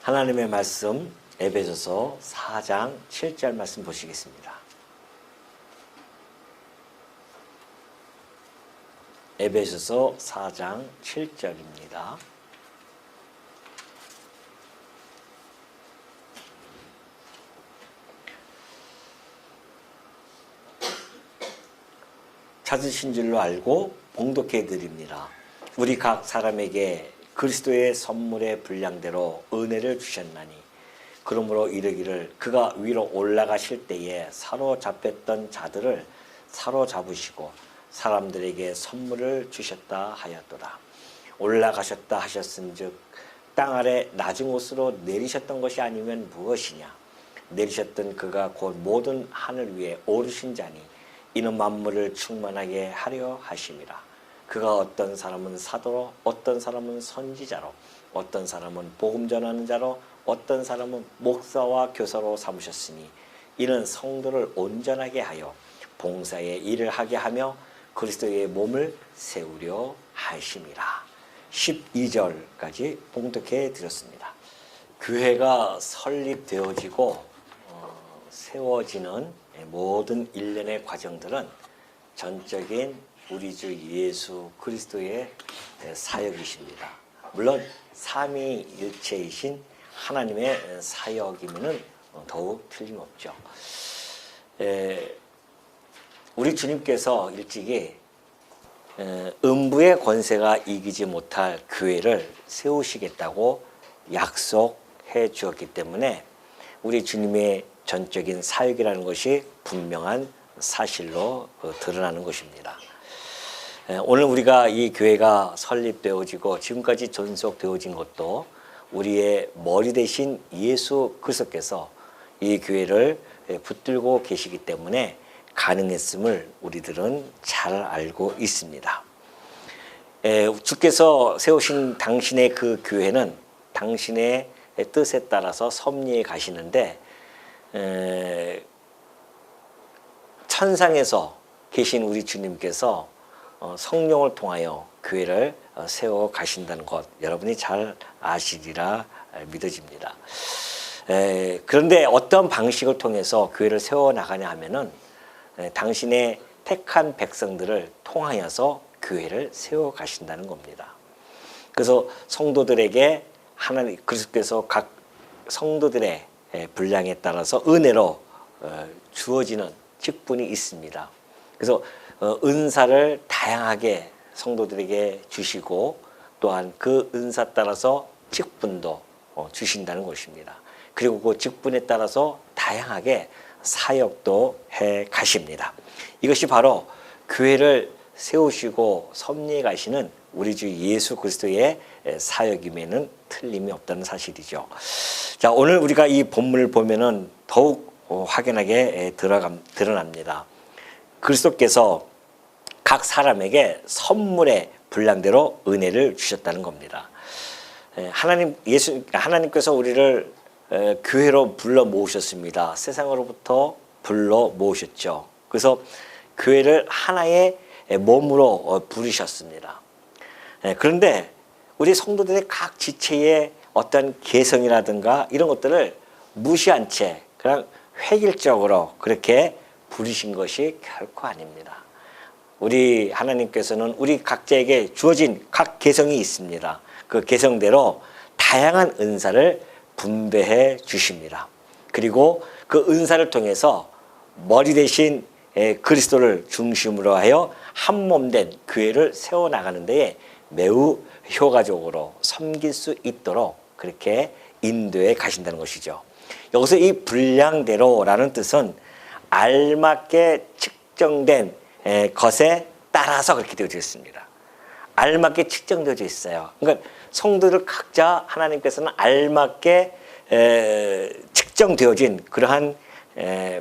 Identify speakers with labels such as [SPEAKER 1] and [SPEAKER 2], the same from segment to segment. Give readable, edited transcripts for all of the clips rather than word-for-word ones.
[SPEAKER 1] 하나님의 말씀 에베소서 4장 7절 말씀 보시겠습니다. 에베소서 4장 7절입니다. 찾으신 줄로 알고 봉독해 드립니다. 우리 각 사람에게 그리스도의 선물의 분량대로 은혜를 주셨나니 그러므로 이르기를 그가 위로 올라가실 때에 사로잡혔던 자들을 사로잡으시고 사람들에게 선물을 주셨다 하였도다. 올라가셨다 하셨은즉 땅 아래 낮은 곳으로 내리셨던 것이 아니면 무엇이냐. 내리셨던 그가 곧 모든 하늘 위에 오르신 자니 이는 만물을 충만하게 하려 하심이라. 그가 어떤 사람은 사도로, 어떤 사람은 선지자로, 어떤 사람은 복음 전하는 자로, 어떤 사람은 목사와 교사로 삼으셨으니 이는 성도를 온전하게 하여 봉사의 일을 하게 하며 그리스도의 몸을 세우려 하심이라. 12절까지 봉독해 드렸습니다. 교회가 설립되어지고 세워지는 모든 일련의 과정들은 전적인 우리 주 예수 그리스도의 사역이십니다. 물론 삼위일체이신 하나님의 사역이면은 더욱 틀림없죠. 우리 주님께서 일찍이 음부의 권세가 이기지 못할 교회를 세우시겠다고 약속해 주었기 때문에 우리 주님의 전적인 사역이라는 것이 분명한 사실로 드러나는 것입니다. 오늘 우리가 이 교회가 설립되어지고 지금까지 존속되어진 것도 우리의 머리 대신 예수 그리스도께서 이 교회를 붙들고 계시기 때문에 가능했음을 우리들은 잘 알고 있습니다. 주께서 세우신 당신의 그 교회는 당신의 뜻에 따라서 섭리해 가시는데 천상에서 계신 우리 주님께서 성령을 통하여 교회를 세워 가신다는 것 여러분이 잘 아시리라 믿어집니다. 그런데 어떤 방식을 통해서 교회를 세워 나가냐 하면은 당신의 택한 백성들을 통하여서 교회를 세워 가신다는 겁니다. 그래서 성도들에게 하나님 그리스도께서 각 성도들의 분량에 따라서 은혜로 주어지는 직분이 있습니다. 그래서 은사를 다양하게 성도들에게 주시고 또한 그 은사 따라서 직분도 주신다는 것입니다. 그리고 그 직분에 따라서 다양하게 사역도 해 가십니다. 이것이 바로 교회를 세우시고 섭리해 가시는 우리 주 예수 그리스도의 사역임에는 틀림이 없다는 사실이죠. 자, 오늘 우리가 이 본문을 보면은 더욱 확연하게 드러납니다. 그리스도께서 각 사람에게 선물의 분량대로 은혜를 주셨다는 겁니다. 하나님께서 우리를 교회로 불러 모으셨습니다. 세상으로부터 불러 모으셨죠. 그래서 교회를 하나의 몸으로 부르셨습니다. 그런데 우리 성도들의 각 지체의 어떤 개성이라든가 이런 것들을 무시한 채 그냥 획일적으로 그렇게 부르신 것이 결코 아닙니다. 우리 하나님께서는 우리 각자에게 주어진 각 개성이 있습니다. 그 개성대로 다양한 은사를 분배해 주십니다. 그리고 그 은사를 통해서 머리 대신 그리스도를 중심으로 하여 한 몸 된 교회를 세워나가는 데에 매우 효과적으로 섬길 수 있도록 그렇게 인도해 가신다는 것이죠. 여기서 이 분량대로라는 뜻은 알맞게 측정된 것에 따라서 그렇게 되어져 있습니다. 알맞게 측정되어져 있어요. 그러니까 성도들 각자 하나님께서는 알맞게 측정되어진 그러한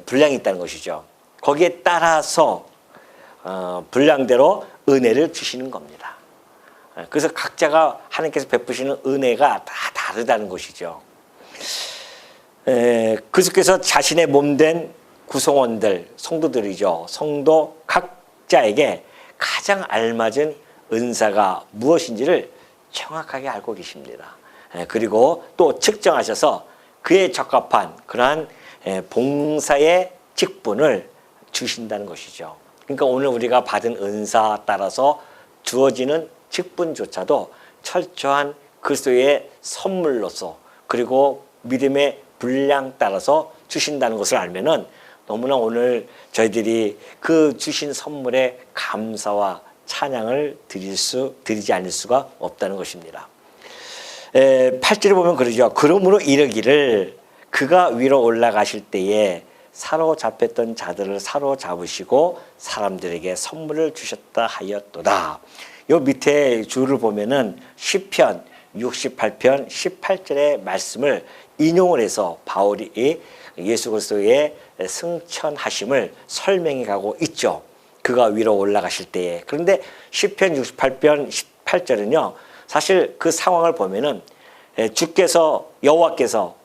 [SPEAKER 1] 분량이 있다는 것이죠. 거기에 따라서 분량대로 은혜를 주시는 겁니다. 그래서 각자가 하나님께서 베푸시는 은혜가 다 다르다는 것이죠. 그리스도께서 자신의 몸된 구성원들, 성도들이죠. 성도 각자에게 가장 알맞은 은사가 무엇인지를 정확하게 알고 계십니다. 그리고 또 측정하셔서 그에 적합한 그러한 봉사의 직분을 주신다는 것이죠. 그러니까 오늘 우리가 받은 은사 따라서 주어지는 직분조차도 철저한 그리스도의 선물로서 그리고 믿음의 분량 따라서 주신다는 것을 알면은 너무나 오늘 저희들이 그 주신 선물에 감사와 찬양을 드리지 않을 수가 없다는 것입니다. 8절에 보면 그러죠. 그러므로 이르기를 그가 위로 올라가실 때에 사로잡혔던 자들을 사로잡으시고 사람들에게 선물을 주셨다 하였도다. 요 밑에 줄을 보면은 시편 68편 18절의 말씀을 인용을 해서 바울이 예수 그리스도의 승천하심을 설명해 가고 있죠. 그가 위로 올라가실 때에. 그런데 시편 68편 18절은요. 사실 그 상황을 보면은 주께서 여호와께서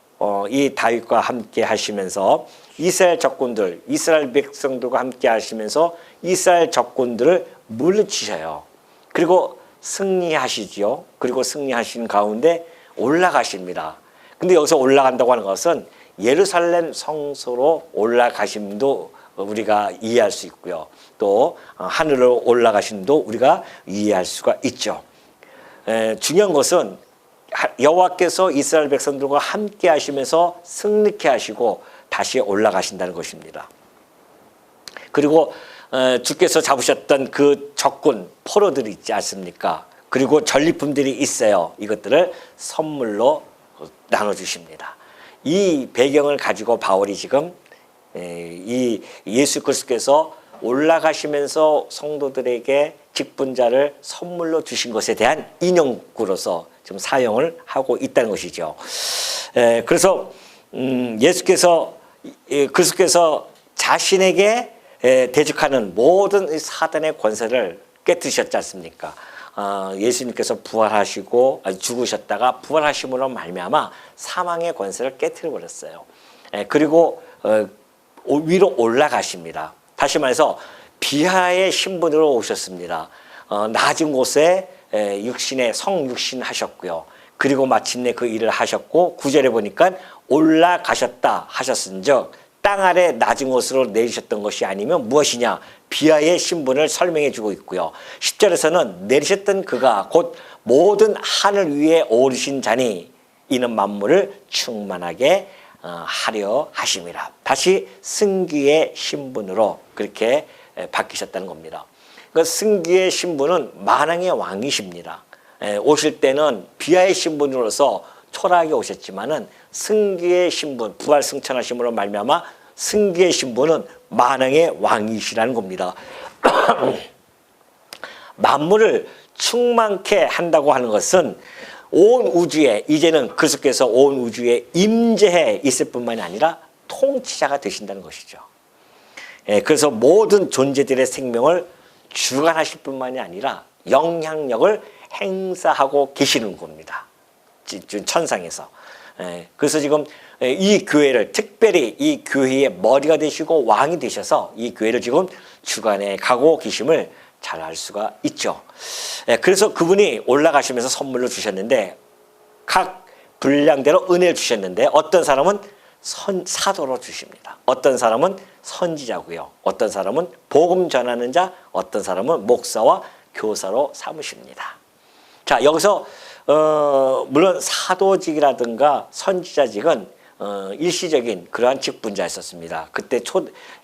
[SPEAKER 1] 이 다윗과 함께 하시면서 이스라엘 적군들, 이스라엘 백성들과 함께 하시면서 이스라엘 적군들을 물리치셔요. 그리고 승리하시지요. 그리고 승리하신 가운데 올라가십니다. 근데 여기서 올라간다고 하는 것은 예루살렘 성소로 올라가심도 우리가 이해할 수 있고요. 또 하늘로 올라가심도 우리가 이해할 수가 있죠. 중요한 것은 여호와께서 이스라엘 백성들과 함께 하시면서 승리케 하시고 다시 올라가신다는 것입니다. 그리고 주께서 잡으셨던 그 적군 포로들이 있지 않습니까? 그리고 전리품들이 있어요. 이것들을 선물로 나눠주십니다. 이 배경을 가지고 바울이 지금 이 예수 그리스도께서 올라가시면서 성도들에게 직분자를 선물로 주신 것에 대한 인용구로서 지금 사용을 하고 있다는 것이죠. 그래서 예수께서 그리스도께서 자신에게 대적하는 모든 사단의 권세를 깨뜨리셨지 않습니까? 예수님께서 부활하시고 죽으셨다가 부활하심으로 말미암아 사망의 권세를 깨뜨려 버렸어요. 그리고 위로 올라가십니다. 다시 말해서 비하의 신분으로 오셨습니다. 낮은 곳에 육신의 성육신 하셨고요. 그리고 마침내 그 일을 하셨고 9절에 보니까 올라가셨다 하셨은즉 땅 아래 낮은 곳으로 내리셨던 것이 아니면 무엇이냐? 비하의 신분을 설명해 주고 있고요. 10절에서는 내리셨던 그가 곧 모든 하늘 위에 오르신 자니 이는 만물을 충만하게 하려 하심이라. 다시 승귀의 신분으로 그렇게 바뀌셨다는 겁니다. 그 승귀의 신분은 만왕의 왕이십니다. 오실 때는 비하의 신분으로서 초라하게 오셨지만은 승귀의 신분, 부활 승천하심으로 말미암아 승귀의 신분은 만왕의 왕이시라는 겁니다. 만물을 충만케 한다고 하는 것은 온 우주에 이제는 그리스도께서 온 우주에 임재해 있을 뿐만이 아니라 통치자가 되신다는 것이죠. 그래서 모든 존재들의 생명을 주관하실 뿐만이 아니라 영향력을 행사하고 계시는 겁니다. 천상에서. 그래서 지금 이 교회를 특별히 이 교회의 머리가 되시고 왕이 되셔서 이 교회를 지금 주관해 가고 계심을 잘 알 수가 있죠. 그래서 그분이 올라가시면서 선물로 주셨는데 각 분량대로 은혜를 주셨는데 어떤 사람은 사도로 주십니다. 어떤 사람은 선지자고요. 어떤 사람은 복음 전하는 자, 어떤 사람은 목사와 교사로 삼으십니다. 자, 여기서 물론 사도직이라든가 선지자직은 일시적인 그러한 직분자였었습니다. 그때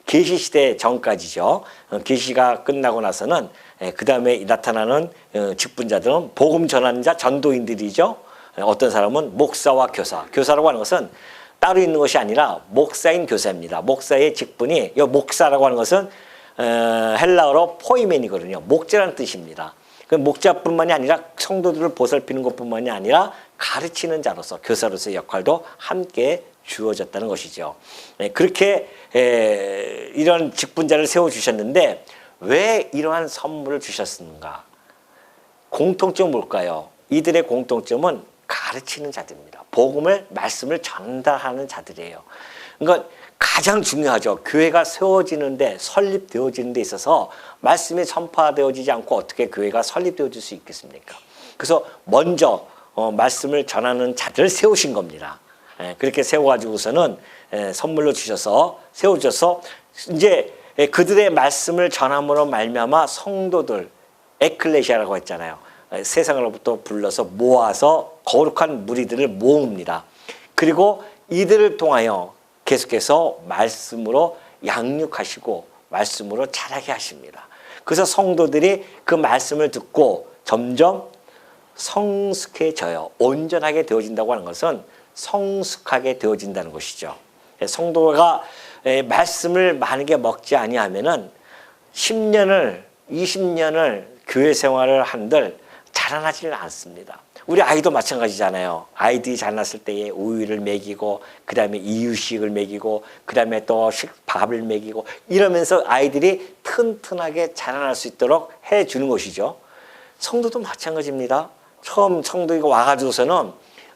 [SPEAKER 1] 계시 시대 전까지죠. 계시가 끝나고 나서는 그 다음에 나타나는 직분자들은 복음 전하는 자, 전도인들이죠. 어떤 사람은 목사와 교사. 교사라고 하는 것은 따로 있는 것이 아니라 목사인 교사입니다. 목사의 직분이 이 목사라고 하는 것은 헬라어로 포이멘이거든요. 목자라는 뜻입니다. 그 목자뿐만이 아니라 성도들을 보살피는 것뿐만이 아니라 가르치는 자로서 교사로서의 역할도 함께 주어졌다는 것이죠. 그렇게 이런 직분자를 세워주셨는데 왜 이러한 선물을 주셨는가? 공통점은 뭘까요? 이들의 공통점은 가르치는 자들입니다. 복음을, 말씀을 전달하는 자들이에요. 그러니까 가장 중요하죠. 교회가 세워지는데, 설립되어지는 데 있어서 말씀이 선포되어지지 않고 어떻게 교회가 설립되어질 수 있겠습니까? 그래서 먼저 말씀을 전하는 자들을 세우신 겁니다. 그렇게 세워가지고서는 선물로 주셔서 세워줘서 이제 그들의 말씀을 전함으로 말미암아 성도들 에클레시아라고 했잖아요. 세상으로부터 불러서 모아서 거룩한 무리들을 모읍니다. 그리고 이들을 통하여 계속해서 말씀으로 양육하시고 말씀으로 자라게 하십니다. 그래서 성도들이 그 말씀을 듣고 점점 성숙해져요. 온전하게 되어진다고 하는 것은 성숙하게 되어진다는 것이죠. 성도가 말씀을 만약에 먹지 아니하면은 10년을 20년을 교회 생활을 한들 자라나지는 않습니다. 우리 아이도 마찬가지잖아요. 아이들이 자랐을 때에 우유를 먹이고 그 다음에 이유식을 먹이고 그 다음에 또 밥을 먹이고 이러면서 아이들이 튼튼하게 자라날 수 있도록 해주는 것이죠. 성도도 마찬가지입니다. 처음 성도가 와가지고서는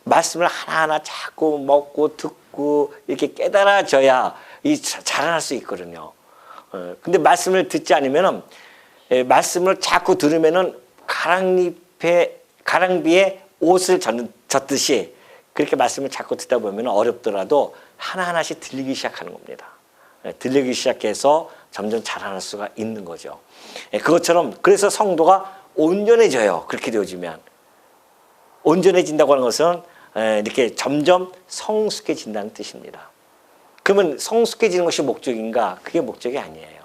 [SPEAKER 1] 말씀을 하나하나 자꾸 먹고 듣고 이렇게 깨달아져야 자라날 수 있거든요. 근데 말씀을 듣지 않으면은 말씀을 자꾸 들으면은 가랑비에 옷을 젖듯이 그렇게 말씀을 자꾸 듣다 보면 어렵더라도 하나하나씩 들리기 시작하는 겁니다. 들리기 시작해서 점점 자라날 수가 있는 거죠. 그것처럼 그래서 성도가 온전해져요. 그렇게 되어지면 온전해진다고 하는 것은 이렇게 점점 성숙해진다는 뜻입니다. 그러면 성숙해지는 것이 목적인가? 그게 목적이 아니에요.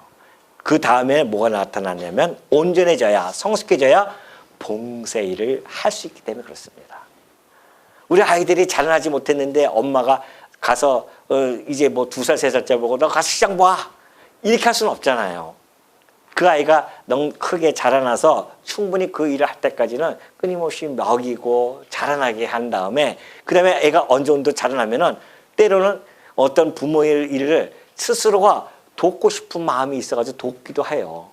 [SPEAKER 1] 그 다음에 뭐가 나타나냐면 온전해져야 성숙해져야 봉사 일을 할 수 있기 때문에 그렇습니다. 우리 아이들이 자라나지 못했는데 엄마가 가서 이제 뭐 2살, 3살째 보고 너 가서 시장 봐 이렇게 할 수는 없잖아요. 그 아이가 너무 크게 자라나서 충분히 그 일을 할 때까지는 끊임없이 먹이고 자라나게 한 다음에 그 다음에 애가 어느 정도 자라나면은 때로는 어떤 부모의 일을 스스로가 돕고 싶은 마음이 있어가지고 돕기도 해요.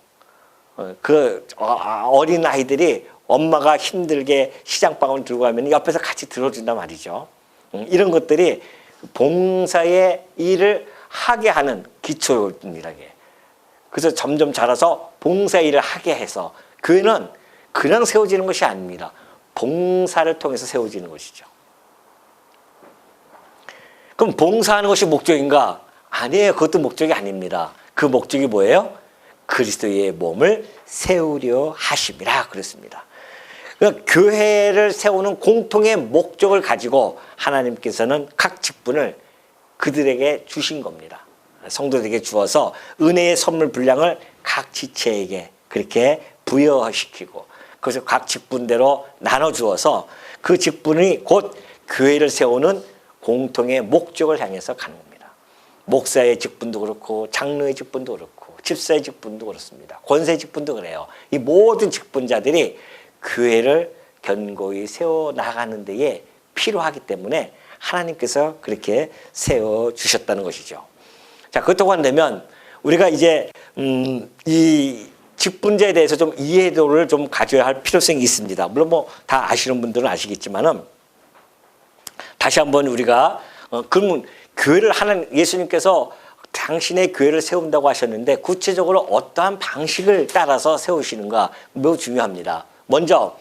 [SPEAKER 1] 어린 아이들이 엄마가 힘들게 시장바구니 들고 가면 옆에서 같이 들어준단 말이죠. 이런 것들이 봉사의 일을 하게 하는 기초입니다. 그래서 점점 자라서 봉사 일을 하게 해서 교회는 그냥 세워지는 것이 아닙니다. 봉사를 통해서 세워지는 것이죠. 그럼 봉사하는 것이 목적인가? 아니에요. 그것도 목적이 아닙니다. 그 목적이 뭐예요? 그리스도의 몸을 세우려 하심이라 그랬습니다. 그러니까 교회를 세우는 공통의 목적을 가지고 하나님께서는 각 직분을 그들에게 주신 겁니다. 성도들에게 주어서 은혜의 선물 분량을 각 지체에게 그렇게 부여시키고 그래서 각 직분대로 나눠 주어서 그 직분이 곧 교회를 세우는 공통의 목적을 향해서 가는 겁니다. 목사의 직분도 그렇고 장로의 직분도 그렇고 집사의 직분도 그렇습니다. 권사의 직분도 그래요. 이 모든 직분자들이 교회를 견고히 세워나가는 데에 필요하기 때문에 하나님께서 그렇게 세워주셨다는 것이죠. 자, 그렇다고 한다면 우리가 이제 이 직분자에 대해서 좀 이해도를 좀 가져야 할 필요성이 있습니다. 물론 뭐 다 아시는 분들은 아시겠지만은 다시 한번 우리가 그러면 교회를 하는 예수님께서 당신의 교회를 세운다고 하셨는데 구체적으로 어떠한 방식을 따라서 세우시는가 매우 중요합니다. 먼저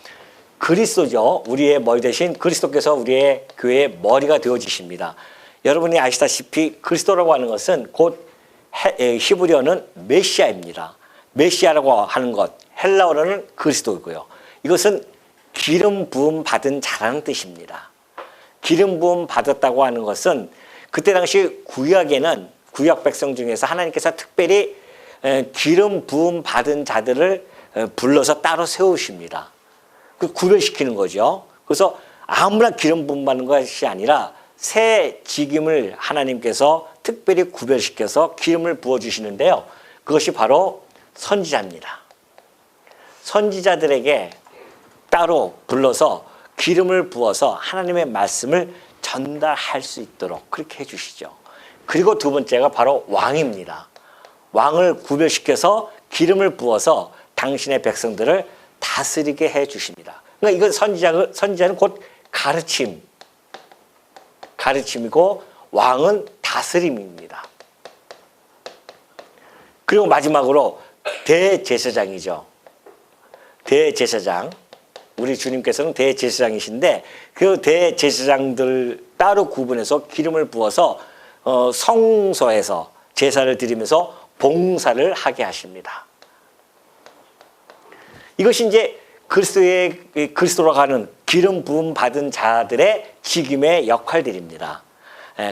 [SPEAKER 1] 그리스도죠. 우리의 머리 대신 그리스도께서 우리의 교회의 머리가 되어지십니다. 여러분이 아시다시피 그리스도라고 하는 것은 곧 히브리어는 메시아입니다. 메시아라고 하는 것, 헬라어로는 그리스도이고요. 이것은 기름 부음 받은 자라는 뜻입니다. 기름 부음 받았다고 하는 것은 그때 당시 구약에는 구약 백성 중에서 하나님께서 특별히 기름 부음 받은 자들을 불러서 따로 세우십니다. 그 구별시키는 거죠. 그래서 아무나 기름 부음 받는 것이 아니라 새 직임을 하나님께서 특별히 구별시켜서 기름을 부어주시는데요. 그것이 바로 선지자입니다. 선지자들에게 따로 불러서 기름을 부어서 하나님의 말씀을 전달할 수 있도록 그렇게 해주시죠. 그리고 두 번째가 바로 왕입니다. 왕을 구별시켜서 기름을 부어서 당신의 백성들을 다스리게 해주십니다. 그러니까 이건 선지자는 곧 가르침이고 왕은 다스림입니다. 그리고 마지막으로 대제사장이죠. 대제사장. 우리 주님께서는 대제사장이신데 그 대제사장들 따로 구분해서 기름을 부어서 성소에서 제사를 드리면서 봉사를 하게 하십니다. 이것이 이제 그리스도로 가는 기름 부음 받은 자들의 직임의 역할들입니다.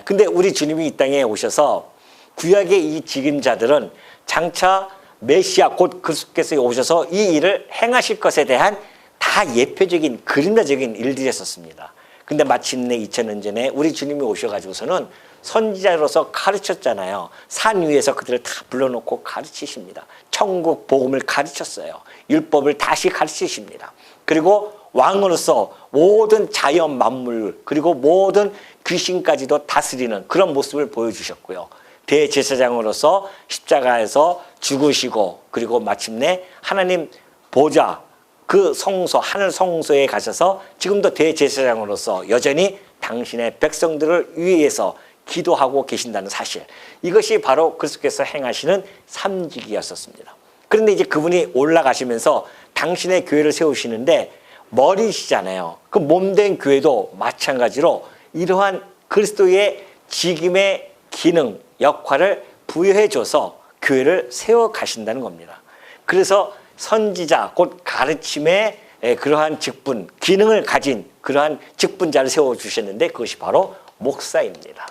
[SPEAKER 1] 근데 우리 주님이 이 땅에 오셔서 구약의 이 직임자들은 장차 메시아 곧 그리스도께서 오셔서 이 일을 행하실 것에 대한 다 예표적인 그림자적인 일들이었었습니다. 근데 마침내 2000년 전에 우리 주님이 오셔가지고서는 선지자로서 가르쳤잖아요. 산 위에서 그들을 다 불러놓고 가르치십니다. 천국 복음을 가르쳤어요. 율법을 다시 가르치십니다. 그리고 왕으로서 모든 자연 만물 그리고 모든 귀신까지도 다스리는 그런 모습을 보여주셨고요. 대제사장으로서 십자가에서 죽으시고 그리고 마침내 하나님 보좌 그 성소 하늘 성소에 가셔서 지금도 대제사장으로서 여전히 당신의 백성들을 위해서 기도하고 계신다는 사실, 이것이 바로 그리스도께서 행하시는 삼직이었었습니다. 그런데 이제 그분이 올라가시면서 당신의 교회를 세우시는데 머리시잖아요. 그 몸된 교회도 마찬가지로 이러한 그리스도의 직임의 기능, 역할을 부여해줘서 교회를 세워가신다는 겁니다. 그래서 선지자, 곧 가르침의 그러한 직분, 기능을 가진 그러한 직분자를 세워주셨는데 그것이 바로 목사입니다.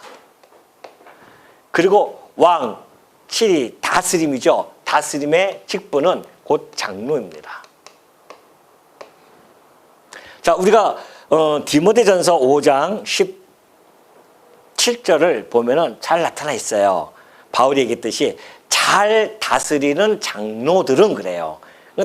[SPEAKER 1] 그리고 왕, 치리, 다스림이죠. 다스림의 직분은 곧 장로입니다. 자, 우리가 디모데전서 5장 17절을 보면은 잘 나타나 있어요. 바울이 얘기했듯이 잘 다스리는 장로들은 그래요.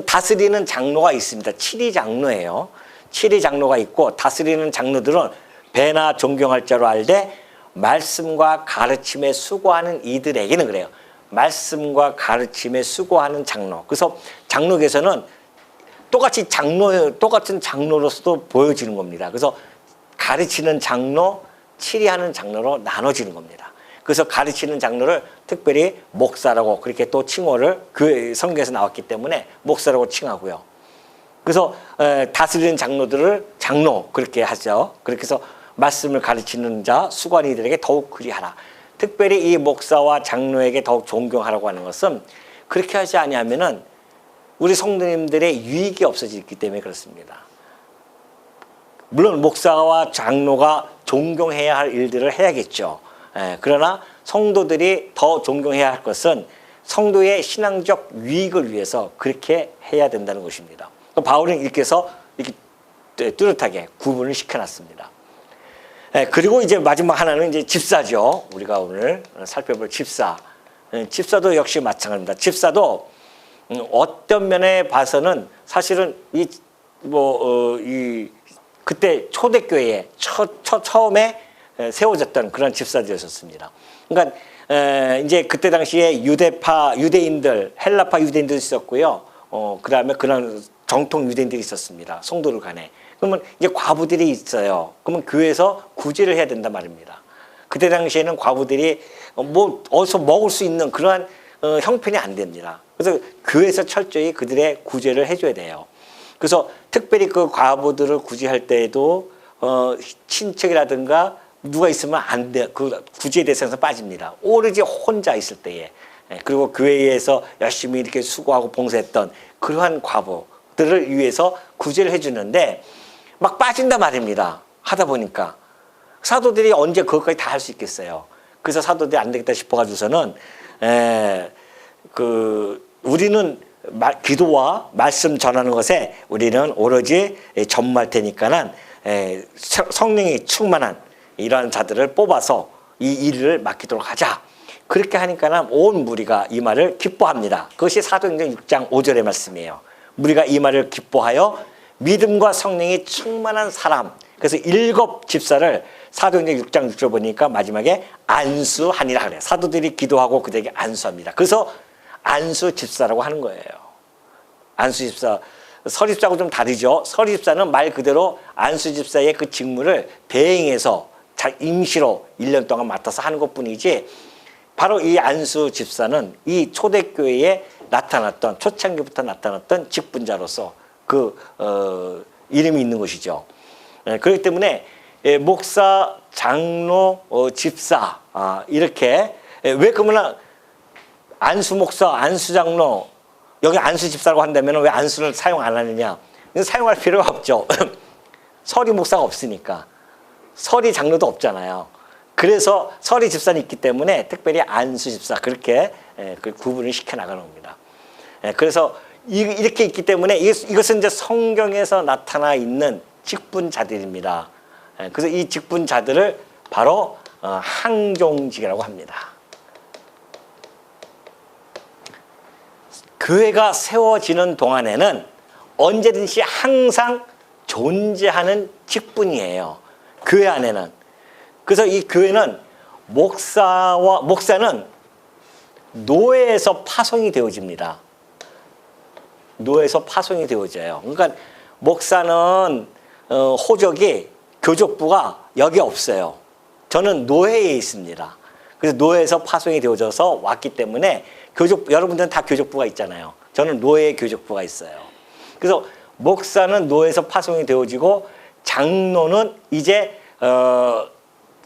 [SPEAKER 1] 다스리는 장로가 있습니다. 치리 장로예요. 치리 장로가 있고 다스리는 장로들은 배나 존경할 자로 알되 말씀과 가르침에 수고하는 이들에게는 그래요. 말씀과 가르침에 수고하는 장로. 그래서 장로께서는 똑같은 장로로서도 보여지는 겁니다. 그래서 가르치는 장로, 치리하는 장로로 나눠지는 겁니다. 그래서 가르치는 장로를 특별히 목사라고 그렇게 또 칭호를 그 성경에서 나왔기 때문에 목사라고 칭하고요. 그래서 다스리는 장로들을 장로 그렇게 하죠. 그렇게 해서 말씀을 가르치는 자, 수관이들에게 더욱 그리하라. 특별히 이 목사와 장로에게 더욱 존경하라고 하는 것은 그렇게 하지 아니하면은 우리 성도님들의 유익이 없어지기 때문에 그렇습니다. 물론 목사와 장로가 존경해야 할 일들을 해야겠죠. 그러나 성도들이 더 존경해야 할 것은 성도의 신앙적 유익을 위해서 그렇게 해야 된다는 것입니다. 바울은 이렇게 해서 이렇게 뚜렷하게 구분을 시켜놨습니다. 그리고 이제 마지막 하나는 이제 집사죠. 우리가 오늘 살펴볼 집사. 집사도 역시 마찬가지입니다. 집사도 어떤 면에 봐서는 사실은 그때 초대교회에 처음에 세워졌던 그런 집사들이었습니다. 그러니까 이제 그때 당시에 유대인들, 헬라파 유대인들이 있었고요. 그다음에 그런 정통 유대인들이 있었습니다. 성도들 간에. 그러면 이제 과부들이 있어요. 그러면 교회에서 구제를 해야 된단 말입니다. 그때 당시에는 과부들이 어디서 먹을 수 있는 그러한 형편이 안 됩니다. 그래서 교회에서 철저히 그들의 구제를 해줘야 돼요. 그래서 특별히 그 과부들을 구제할 때에도 친척이라든가 누가 있으면 안 돼. 그 구제 대상에서 빠집니다. 오로지 혼자 있을 때에. 그리고 교회에서 열심히 이렇게 수고하고 봉사했던 그러한 과부들을 위해서 구제를 해주는데 막 빠진단 말입니다. 하다 보니까. 사도들이 언제 그것까지 다 할 수 있겠어요. 그래서 사도들이 안 되겠다 싶어가지고서는 우리는 기도와 말씀 전하는 것에 우리는 오로지 전무할 테니까는 성령이 충만한 이러한 자들을 뽑아서 이 일을 맡기도록 하자. 그렇게 하니까는 온 무리가 이 말을 기뻐합니다. 그것이 사도행전 6장 5절의 말씀이에요. 무리가 이 말을 기뻐하여 믿음과 성령이 충만한 사람. 그래서 7 집사를 사도행전 6장 6절 보니까 마지막에 안수하니라 그래요. 사도들이 기도하고 그들에게 안수합니다. 그래서 안수 집사라고 하는 거예요. 안수 집사. 서집사하고 좀 다르죠. 서집사는 말 그대로 안수 집사의 그 직무를 대행해서 임시로 1년 동안 맡아서 하는 것뿐이지, 바로 이 안수 집사는 이 초대교회에 나타났던 초창기부터 나타났던 직분자로서 이름이 있는 것이죠. 그렇기 때문에 목사, 장로, 집사 이렇게 왜 그러면 안수 목사, 안수 장로 여기 안수 집사라고 한다면 왜 안수를 사용 안 하느냐? 사용할 필요가 없죠. 서리 목사가 없으니까. 서리 장로도 없잖아요. 그래서 서리 집사는 있기 때문에 특별히 안수 집사 그렇게 그 구분을 시켜나가는 겁니다. 그래서 이렇게 있기 때문에 이것은 이제 성경에서 나타나 있는 직분자들입니다. 그래서 이 직분자들을 바로 항종직이라고 합니다. 교회가 세워지는 동안에는 언제든지 항상 존재하는 직분이에요. 교회 안에는. 그래서 이 교회는 목사는 노예에서 파송이 되어집니다. 노예에서 파송이 되어져요. 그러니까 목사는 호적이 교족부가 여기 없어요. 저는 노예에 있습니다. 그래서 노예에서 파송이 되어져서 왔기 때문에 여러분들은 다 교족부가 있잖아요. 저는 노예 교족부가 있어요. 그래서 목사는 노예에서 파송이 되어지고 장로는 이제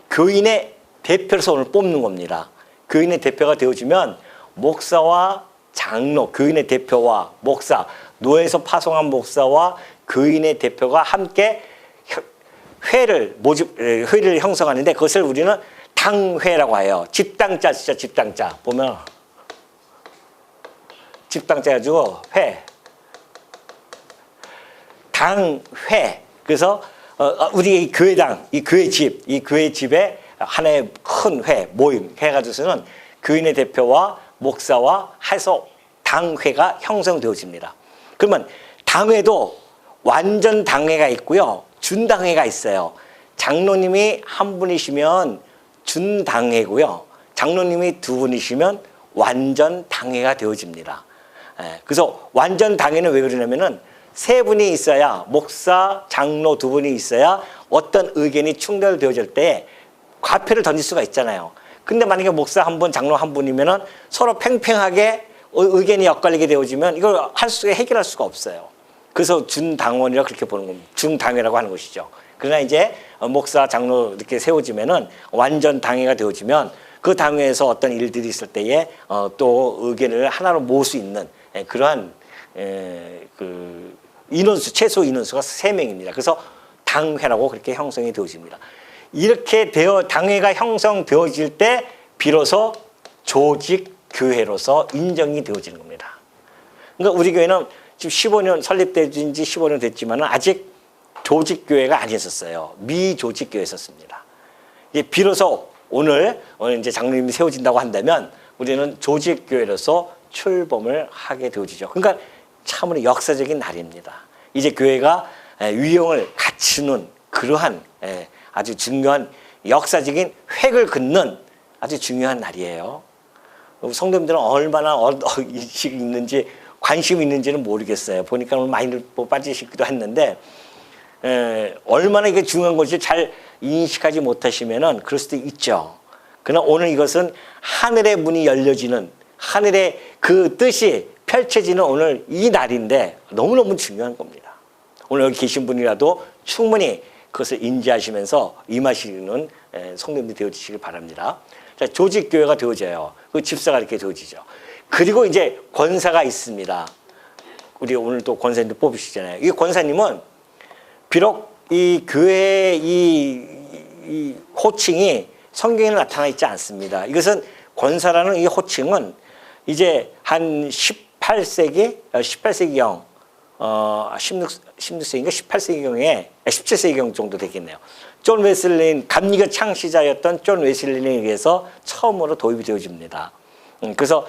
[SPEAKER 1] 교인의 대표로서 오늘 뽑는 겁니다. 교인의 대표가 되어지면 목사와 장로, 교인의 대표와 목사, 노예에서 파송한 목사와 교인의 대표가 함께 회를 형성하는데 그것을 우리는 당회라고 해요. 집당자 쓰죠. 집당자 보면 집당자 가지고 회 당회. 그래서 우리 교회당, 이 교회 집에 하나의 큰 회 모임 해가지고서는 교인의 대표와 목사와 해서 당회가 형성되어집니다. 그러면 당회도 완전 당회가 있고요, 준당회가 있어요. 장로님이 한 분이시면 준당회고요, 장로님이 두 분이시면 완전 당회가 되어집니다. 그래서 완전 당회는 왜 그러냐면은 세 분이 있어야, 목사, 장로 두 분이 있어야 어떤 의견이 충돌되어질 때 과표를 던질 수가 있잖아요. 근데 만약에 목사 한 분, 장로 한 분이면은 서로 팽팽하게 의견이 엇갈리게 되어지면 이걸 해결할 수가 없어요. 그래서 준당원이라고 그렇게 보는 겁니다. 준당회라고 하는 것이죠. 그러나 이제 목사, 장로 이렇게 세워지면은 완전 당회가 되어지면 그 당회에서 어떤 일들이 있을 때에 또 의견을 하나로 모을 수 있는 그러한 그 인원수, 최소 인원수가 3명입니다. 그래서 당회라고 그렇게 형성이 되어집니다. 이렇게 당회가 형성되어질 때 비로소 조직교회로서 인정이 되어지는 겁니다. 그러니까 우리 교회는 지금 15년, 설립된 지 15년 됐지만 아직 조직교회가 아니었어요. 미조직교회였습니다. 이제 비로소 오늘 이제 장로님이 세워진다고 한다면 우리는 조직교회로서 출범을 하게 되어지죠. 그러니까 참으로 역사적인 날입니다. 이제 교회가 위용을 갖추는 그러한 아주 중요한 역사적인 획을 긋는 아주 중요한 날이에요. 성도님들은 얼마나 인식이 있는지 관심이 있는지는 모르겠어요. 보니까 오늘 많이 빠지시기도 했는데 얼마나 이게 중요한 것이 잘 인식하지 못하시면은 그럴 수도 있죠. 그러나 오늘 이것은 하늘의 문이 열려지는, 하늘의 그 뜻이 펼쳐지는 오늘 이 날인데 너무너무 중요한 겁니다. 오늘 여기 계신 분이라도 충분히 그것을 인지하시면서 임하시는 성도님들이 되어주시길 바랍니다. 자, 조직교회가 되어져요. 그 집사가 이렇게 되어지죠. 그리고 이제 권사가 있습니다. 우리 오늘 또 권사님도 뽑으시잖아요. 이 권사님은 비록 이 교회의 이 호칭이 성경에는 나타나 있지 않습니다. 이것은 권사라는 이 호칭은 이제 한 18세기경 16세기인가 18세기경에 17세기경 정도 되겠네요. 존 웨슬린, 감리교 창시자였던 존 웨슬린에 의해서 처음으로 도입이 되어집니다. 그래서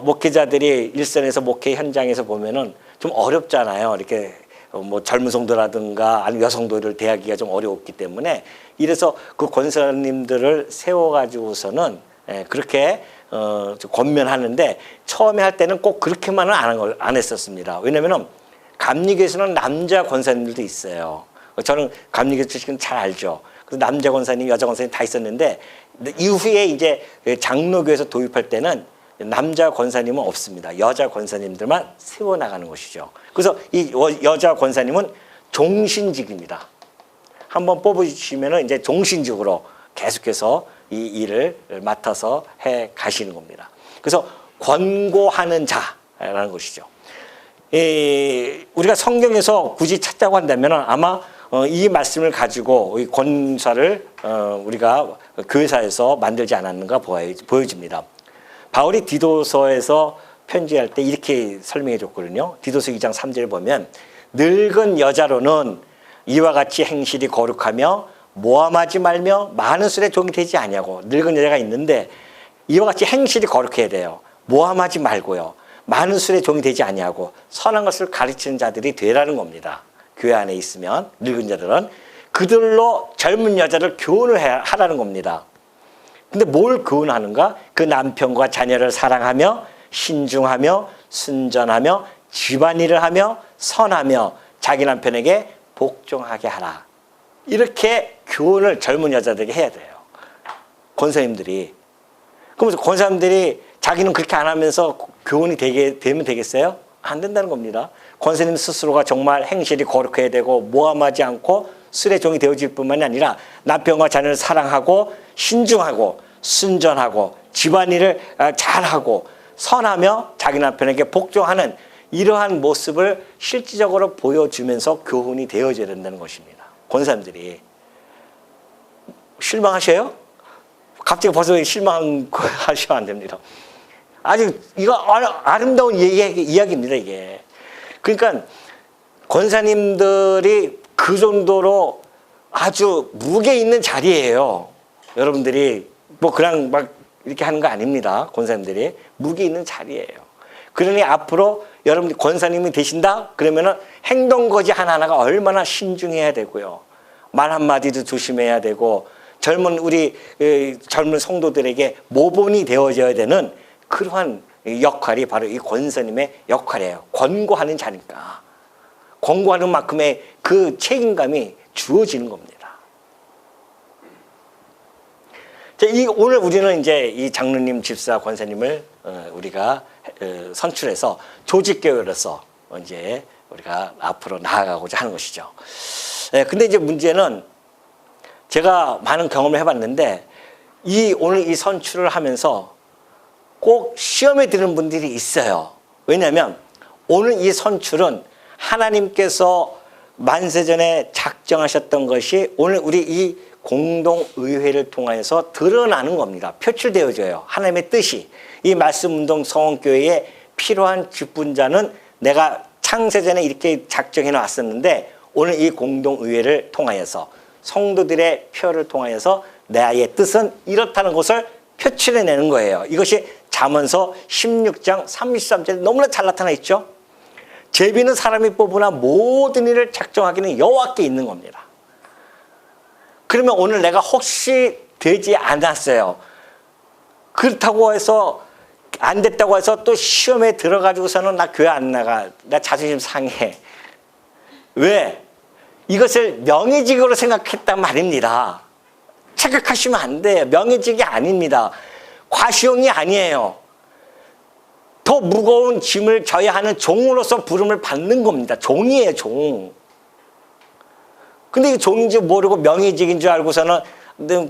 [SPEAKER 1] 목회자들이 일선에서 목회 현장에서 보면은 좀 어렵잖아요. 이렇게 뭐 젊은 성도라든가 아니면 여성도를 대하기가 좀 어려웠기 때문에 이래서 그 권사님들을 세워가지고서는 그렇게 권면하는데 처음에 할 때는 꼭 그렇게만은 안 했었습니다. 왜냐면은 감리교에서는 남자 권사님들도 있어요. 저는 감리교 출신 잘 알죠. 그래서 남자 권사님, 여자 권사님 다 있었는데 이후에 이제 장로교에서 도입할 때는 남자 권사님은 없습니다. 여자 권사님들만 세워나가는 것이죠. 그래서 이 여자 권사님은 종신직입니다. 한번 뽑으시면은 이제 종신직으로 계속해서 이 일을 맡아서 해 가시는 겁니다. 그래서 권고하는 자라는 것이죠. 우리가 성경에서 굳이 찾자고 한다면 아마 이 말씀을 가지고 이 권사를 우리가 교회사에서 만들지 않았는가 보여집니다. 바울이 디도서에서 편지할 때 이렇게 설명해 줬거든요. 디도서 2장 3절을 보면 늙은 여자로는 이와 같이 행실이 거룩하며 모함하지 말며 많은 술에 종이 되지 아니하고, 늙은 여자가 있는데 이와 같이 행실이 거룩해야 돼요. 모함하지 말고요. 많은 술에 종이 되지 아니하고 선한 것을 가르치는 자들이 되라는 겁니다. 교회 안에 있으면 늙은 자들은 그들로 젊은 여자를 교훈을 하라는 겁니다. 근데 뭘 교훈하는가? 그 남편과 자녀를 사랑하며 신중하며 순전하며 집안일을 하며 선하며 자기 남편에게 복종하게 하라. 이렇게 교훈을 젊은 여자들에게 해야 돼요. 권사님들이. 그러면서 권사님들이 자기는 그렇게 안 하면서 교훈이 되면 되겠어요? 안 된다는 겁니다. 권사님 스스로가 정말 행실이 거룩해야 되고 모함하지 않고 술의 종이 되어질 뿐만이 아니라 남편과 자녀를 사랑하고 신중하고 순전하고 집안일을 잘하고 선하며 자기 남편에게 복종하는 이러한 모습을 실질적으로 보여주면서 교훈이 되어져야 된다는 것입니다. 권사님들이. 실망하셔요? 갑자기 벌써 실망하시면 안 됩니다. 아주 이거 아름다운 이야기입니다, 이게. 그러니까 권사님들이 그 정도로 아주 무게 있는 자리예요. 여러분들이 뭐 그냥 막 이렇게 하는 거 아닙니다. 권사님들이 무게 있는 자리예요. 그러니 앞으로 여러분들이 권사님이 되신다? 그러면은 행동거지 하나하나가 얼마나 신중해야 되고요. 말 한마디도 조심해야 되고, 우리 젊은 성도들에게 모본이 되어져야 되는 그러한 역할이 바로 이 권사님의 역할이에요. 권고하는 자니까. 권고하는 만큼의 그 책임감이 주어지는 겁니다. 자, 오늘 우리는 이제 이 장로님, 집사, 권사님을 우리가 선출해서 조직교회로서 이제 우리가 앞으로 나아가고자 하는 것이죠. 근데 이제 문제는 제가 많은 경험을 해봤는데 오늘 이 선출을 하면서 꼭 시험에 드는 분들이 있어요. 왜냐하면 오늘 이 선출은 하나님께서 만세전에 작정하셨던 것이 오늘 우리 이 공동의회를 통해서 드러나는 겁니다. 표출되어져요. 하나님의 뜻이. 이 말씀운동 성원교회에 필요한 직분자는 내가 창세전에 이렇게 작정해 놨었는데 오늘 이 공동의회를 통하여서 성도들의 표를 통하여서 나의 뜻은 이렇다는 것을 표출해내는 거예요. 이것이 잠언서 16장 33절에 너무나 잘 나타나 있죠. 제비는 사람이 뽑으나 모든 일을 작정하기는 여호와께 있는 겁니다. 그러면 오늘 내가 혹시 되지 않았어요. 그렇다고 해서 안 됐다고 해서 또 시험에 들어가지고서는 나 교회 안 나가. 나 자존심 상해. 왜? 이것을 명예직으로 생각했단 말입니다. 착각하시면 안 돼요. 명예직이 아닙니다. 과시용이 아니에요. 더 무거운 짐을 져야 하는 종으로서 부름을 받는 겁니다. 종이에요, 종. 근데 이게 종인지 모르고 명예직인 줄 알고서는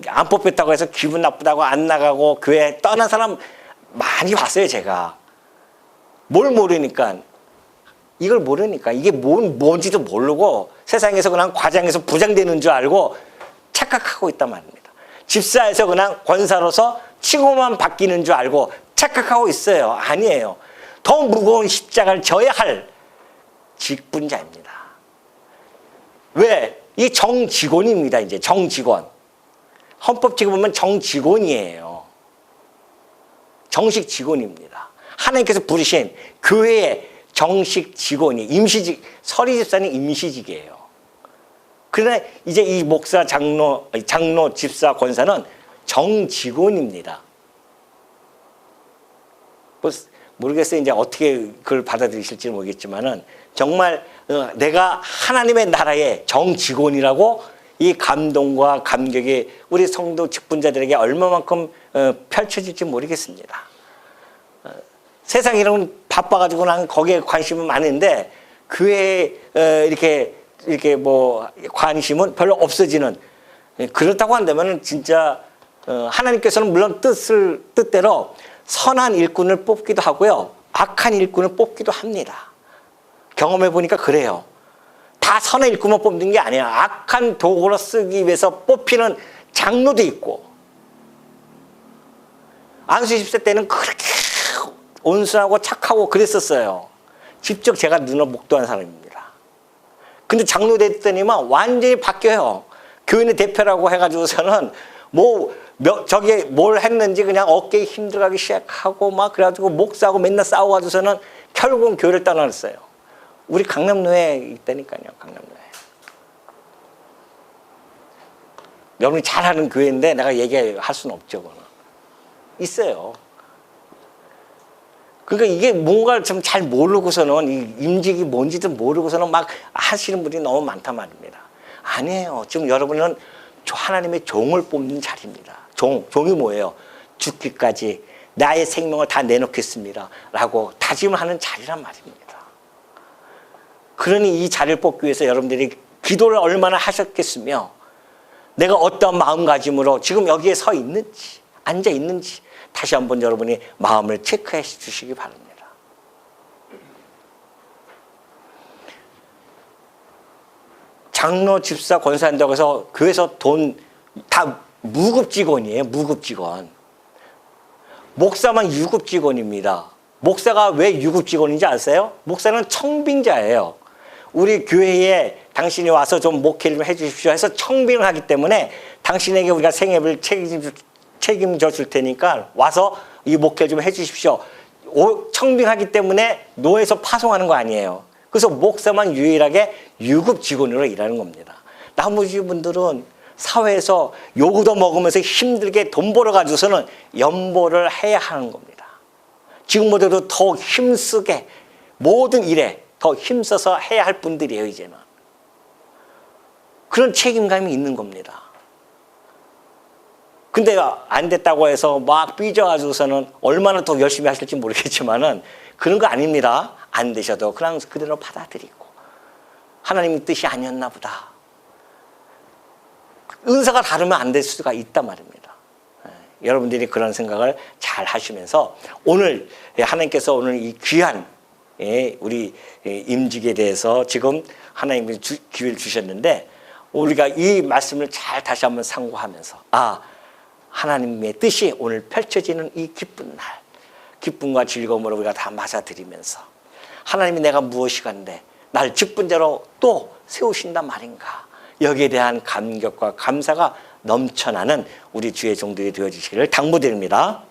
[SPEAKER 1] 안 뽑혔다고 해서 기분 나쁘다고 안 나가고 교회 떠난 사람 많이 봤어요, 제가. 뭘 모르니까. 이걸 모르니까. 이게 뭔지도 모르고 세상에서 그냥 과장해서 부장되는 줄 알고 착각하고 있단 말입니다. 집사에서 그냥 권사로서 칭호만 바뀌는 줄 알고 착각하고 있어요. 아니에요. 더 무거운 십자가를 져야 할 직분자입니다. 왜? 이 정직원입니다. 이제 정직원. 헌법칙에 보면 정직원이에요. 정식 직원입니다. 하나님께서 부르신 교회의 정식 직원이 임시직, 서리 집사는 임시직이에요. 그러나 이제 이 목사, 장로, 집사, 권사는 정직원입니다. 모르겠어요. 이제 어떻게 그걸 받아들이실지 모르겠지만은 정말 내가 하나님의 나라의 정직원이라고 이 감동과 감격이 우리 성도 직분자들에게 얼마만큼 펼쳐질지 모르겠습니다. 세상 이런 바빠가지고 난 거기에 관심은 많은데 교회에 이렇게 이렇게 뭐 관심은 별로 없어지는, 그렇다고 한다면 진짜 하나님께서는 물론 뜻대로 선한 일꾼을 뽑기도 하고요, 악한 일꾼을 뽑기도 합니다. 경험해 보니까 그래요. 다 선한 일꾼만 뽑는 게 아니야. 악한 도구로 쓰기 위해서 뽑히는 장로도 있고. 안수 20세 때는 그렇게 온순하고 착하고 그랬었어요. 직접 제가 눈으로 목도한 사람입니다. 근데 장로 됐더니만 완전히 바뀌어요. 교인의 대표라고 해가지고서는 저게 뭘 했는지 그냥 어깨에 힘들어가기 시작하고 막 그래가지고 목사하고 맨날 싸워가지고서는 결국은 교회를 떠났어요. 우리 강남로에 있다니까요, 강남로에. 여러분이 잘하는 교회인데 내가 얘기할 수는 없죠, 그거는. 있어요. 그러니까 이게 뭔가를 좀 잘 모르고서는, 이 임직이 뭔지도 모르고서는 막 하시는 분이 너무 많단 말입니다. 아니에요. 지금 여러분은 하나님의 종을 뽑는 자리입니다. 종이 뭐예요? 죽기까지 나의 생명을 다 내놓겠습니다 라고 다짐하는 자리란 말입니다. 그러니 이 자리를 뽑기 위해서 여러분들이 기도를 얼마나 하셨겠으며, 내가 어떤 마음가짐으로 지금 여기에 서 있는지 앉아 있는지 다시 한번 여러분이 마음을 체크해 주시기 바랍니다. 장로, 집사, 권사한다고 해서 교회에서 돈 다 무급직원이에요. 무급직원. 목사만 유급직원입니다. 목사가 왜 유급직원인지 아세요? 목사는 청빙자예요. 우리 교회에 당신이 와서 좀 목회를 좀 해주십시오 해서 청빙을 하기 때문에 당신에게 우리가 생애를 책임져 줄 테니까 와서 이 목회 좀 해주십시오. 청빙하기 때문에 노예에서 파송하는 거 아니에요. 그래서 목사만 유일하게 유급 직원으로 일하는 겁니다. 나머지 분들은 사회에서 요구도 먹으면서 힘들게 돈 벌어가지고서는 연보를 해야 하는 겁니다. 지금보다도 더 힘쓰게 모든 일에 더 힘써서 해야 할 분들이에요, 이제는. 그런 책임감이 있는 겁니다. 근데 안 됐다고 해서 막 삐져가지고서는 얼마나 더 열심히 하실지 모르겠지만은 그런 거 아닙니다. 안 되셔도 그냥 그대로 받아들이고 하나님의 뜻이 아니었나 보다. 은사가 다르면 안 될 수가 있단 말입니다. 여러분들이 그런 생각을 잘 하시면서 오늘 하나님께서 오늘 이 귀한 우리 임직에 대해서 지금 하나님이 기회를 주셨는데, 우리가 이 말씀을 잘 다시 한번 상고하면서 하나님의 뜻이 오늘 펼쳐지는 이 기쁜 날, 기쁨과 즐거움으로 우리가 다 맞아들이면서 하나님이 내가 무엇이간데 날 직분자로 또 세우신단 말인가, 여기에 대한 감격과 감사가 넘쳐나는 우리 주의 종들이 되어주시기를 당부드립니다.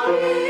[SPEAKER 2] 사랑해